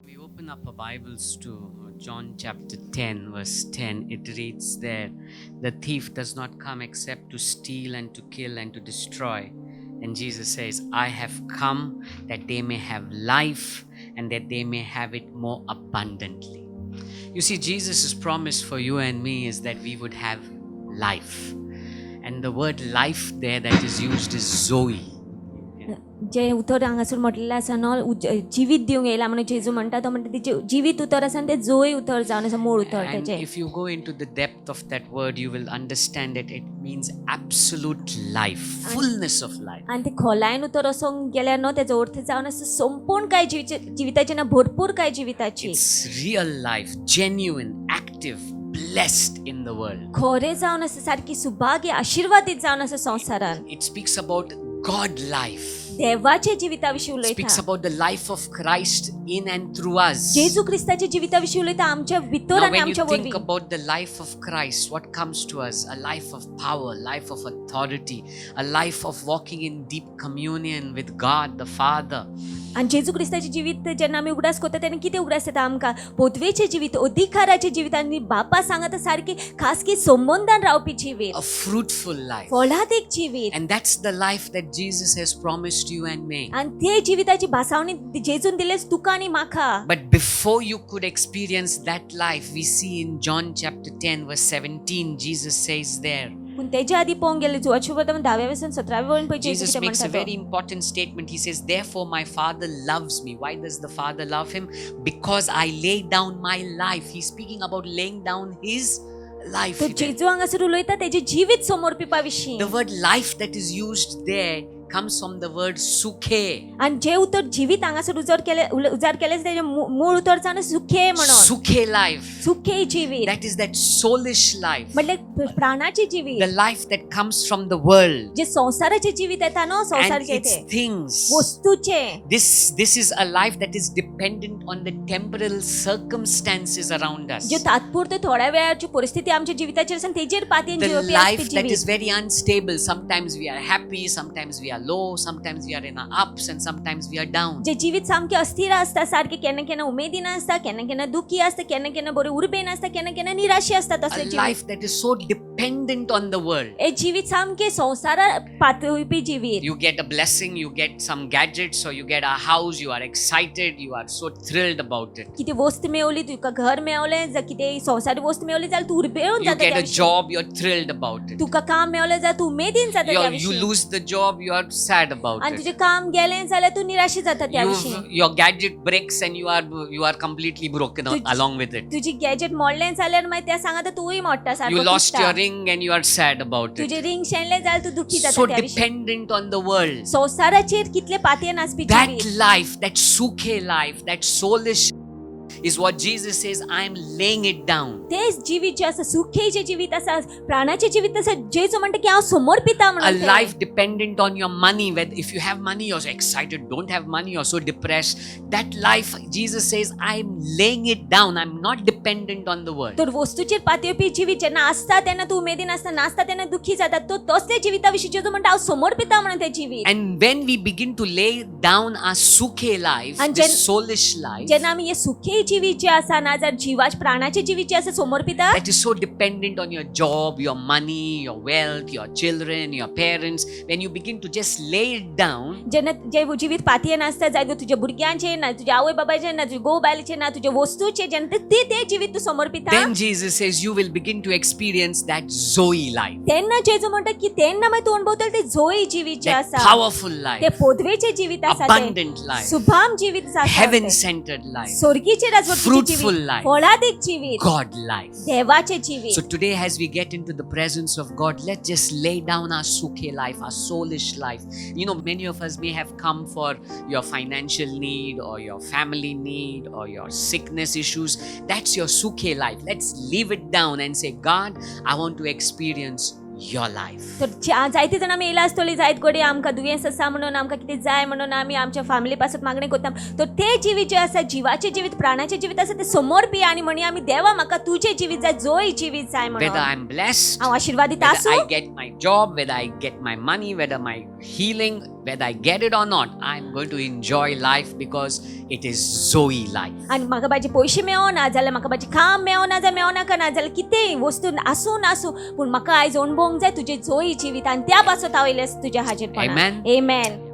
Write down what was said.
We open up our Bibles to John chapter 10, verse 10. It reads there, "The thief does not come except to steal and to kill and to destroy." And Jesus says, "I have come that they may have life and that they may have it more abundantly." You see, Jesus' promise for you and me is that we would have life. And the word life there that is used is Zoe. जे उतर हांगासर म्हटलेलें आसा न्हू जिवीत दिवंक येयला म्हणून जेजू म्हणटा तो म्हणटा तेजे जिवीत उतर आसा आनी तें जोय उतर जावन आसा मूळ उतर And तेजें. if you go into the depth of that word, you will understand that it means absolute life, fullness of life. आनी ते खोलायेन उतर वचोंक गेल्यार न्हू तेजो अर्थ जावन आसा संपूर्ण काय जिविताची ना भरपूर काय जिविताची. It's real life, genuine, active, blessed in the world. खरें जावन आसा सारकी सुभाग्य आशिर्वादीत जावन आसा संवसारान. It speaks about God life. देवाचे जिविता विशीं It speaks उलयता. about the life of Christ in and through us. जेजू क्रिस्ताच्या जिविता विशीं उलयता आमच्या भितर Now, आनी when you आमच्या think वरवीं. about the life of Christ, what comes to us? A life of power, life of authority, a life of walking in deep communion with God the Father. आनी जेजू क्रिस्ताचें जिवीत जेन्ना आमी उगडास करता तेन्ना कितें उगडास येता आमकां? पोतवेचें जिवीत, अधिकाराचें जिवीत आनी बापा सांगता सारकी खासगी संबंधान रावपी जिवीत, A fruitful life. फळादीक जिवीत. And that's the life that Jesus has promised you and me. आनी ते जिविताची भासावणी जेजून दिलेस तुका आनी म्हाका. But before you could experience that life, we see in John chapter 10 verse 17, Jesus says there, पूण तेच्या आदी पळोवंक गेले जुवाचे वर्तमान 10वें 17वें वळण पळय जेजू Jesus कितें makes a म्हणटा very important statement. He says, "Therefore my Father loves me." Why does the Father love him? Because I lay down my life. He's speaking about laying down his life. तो जेजू हांगासर उलयता तेजे जिवीत समर्पिपा विशीं. The word life that is used there comes from the word sukhe. आनी जे उतर जिवीत हांगासर उजार केले तेजे मूळ उतर जावन सुखे म्हणून. Sukhe life. सुखे जिवीत That is that soulish life. म्हटल्यार प्राणाचे जिवीत. The life that comes from the world. जे संसाराचे जिवीत येता न्हू And संसाराचे its ते things. वस्तूचे. This is a life that is dependent on the temporal circumstances around us. जे तात्पुरते थोड्या वेळाची परिस्थिती आमच्या जिविताचेर आसा तेजेर पातयेन The जिवपी life आसपी that is जिवीत. very unstable. Sometimes we are happy, sometimes we are low, sometimes we are in our ups and sometimes we are down. जे जिवीत सामके अस्थिर आसता सारखे केन्ना केन्ना उमेदीन आसता केन्ना केन्ना दुखी आसता केन्ना केन्ना बरे उर्बेन आसता केन्ना केन्ना निराशी आसता A तसले जिवीत. life that is so dependent on the world. हे जिवीत सामके संसारा पातळपी जिवीत. You get a blessing, you get some gadgets, or you get a house, you are excited, you are so thrilled about it. किती वस्त मेवली तुका घर मेवलें जा कितें संसारी वस्त मेवली जाल्यार तूं उर्बेळून You जाता get त्या a विशीं. job, you're thrilled about it. तुका काम मेवलें जाल्यार तूं उमेदीन जाता त्या You विशीं. lose the job, you are sad about आनी it. तुजें काम गेलें जाल्यार तू निराशी जाता त्या विशीं. Your gadget breaks and you are completely broken along with it. तुजी गॅजेट मोडलें जाल्यार मागीर त्या सांगाता तूंय मोडटा You सारको lost तुटता. your ring and you are sad about it. तुजें रिंग शेणलें जाल्यार तूं दुखी So जाता त्या विशीं. dependent on the world. संसाराचेर कितले पातयेन आसपी That जिवीत. life, that sukhe life, that soulish is what Jesus says, I am laying it down. तेच जिवीत जे आसा सुखेचे जिवीत आसा प्राणाचे जिवीत आसा जेजू म्हणटा की हांव समर्पिता A म्हणून ते. life dependent on your money. Whether if you have money, you're so excited. Don't have money, you're so depressed. That life, Jesus says, I'm laying it down. I'm not dependent on the world. तर वस्तूचेर पातयपी जिवीत जेन्ना आसता तेन्ना तूं उमेदीन आसता नासता तेन्ना दुखी जाता तो तसले जिविता विशीं जेजू म्हणटा हांव समर्पिता म्हणून ते जिवीत. And when we begin to lay down our sukhe life, And this soulish life, जेन्ना आमी हे सुखे जिवीत जे आसा ना जाल्यार जिवाच प्राणाचे जिवीत जे आसा समर्पिता that is so dependent on your job, your money, your wealth, your children, your parents. When you begin to just lay it down, जेन्ना जे जिवीत पातयेन आसता जाय तुज्या भुरग्यांचे ना तुज्या आवय बाबायचे ना तुज्या घोव बायलेचे ना तुज्या वस्तूचे जेन्ना ते जिवीत तूं समर्पिता then Jesus says you will begin to experience that Zoe life, तेन्ना जेजू म्हणटा की तेन्ना मागीर तूं अणभवतले ते जोई जिवीत जे that आसा powerful ते life, पोदवेचे जिवीत आसा abundant ते life, सुभाम जिवीत आसा heaven-centered life, स्वर्गीचे राजवटीचे fruitful जिवीत life, फळादीक जिवीत God life. देवाचे जिवीत. So today as we get into the presence of God, let's just lay down our sukhe life, our soulish life. You know, many of us may have come for your financial need or your family need or your sickness issues. That's your sukhe life. Let's leave it down and say, God, I want to experience your life. तर जायते जाण आमी येयला आसतली जायत घडये आमकां दुयेंस आसा म्हणून आमकां कितें जाय म्हणून आमी आमच्या फॅमिली पासून मागणी करता. तर ते जिवीत जे आसा जिवाचे जिवीत प्राणाचे जिवीत आसा ते समोर पिया आनी म्हणी आमी देवा म्हाका तुजें जिवीत जाय जोय जिवीत जाय म्हणून. Whether I'm blessed, हांव आशिर्वादीत whether आसूं, I get my job, whether I get my money, whether my healing, whether I get it or not, I'm going to enjoy life because it is Zoe life. आनी म्हाका बाजे पयशे मेळोना जाल्यार म्हाका बाजे काम मेळोना जाल्यार मेळोना करना जाल्यार कितेंय वस्तू आसूं पूण म्हाका आयज अणभवूंक जाय तुजें जोई जिवीत आनी त्या पासत हांव येयलें तुज्या हाजेरपणान. Amen. Amen.